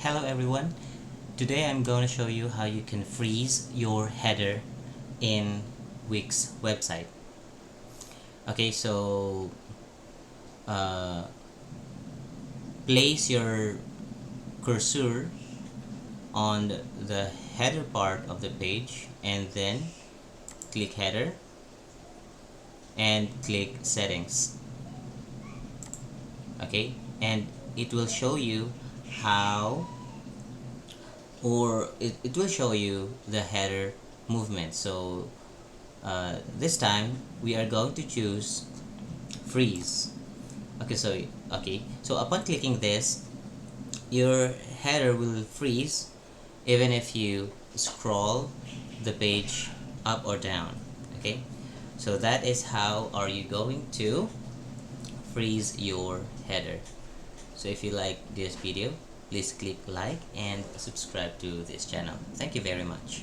Hello everyone. Today I'm going to show you how you can freeze your header in Wix website. Okay, so uh, place your cursor on the header part of the page and then click header and click settings. Okay, and it will show you how it will show you the header movement. So this time we are going to choose freeze. Okay, so upon clicking this, your header will freeze even if you scroll the page up or down. Okay, so that is how are you going to freeze your header. So if you like this video, please click like and subscribe to this channel. Thank you very much.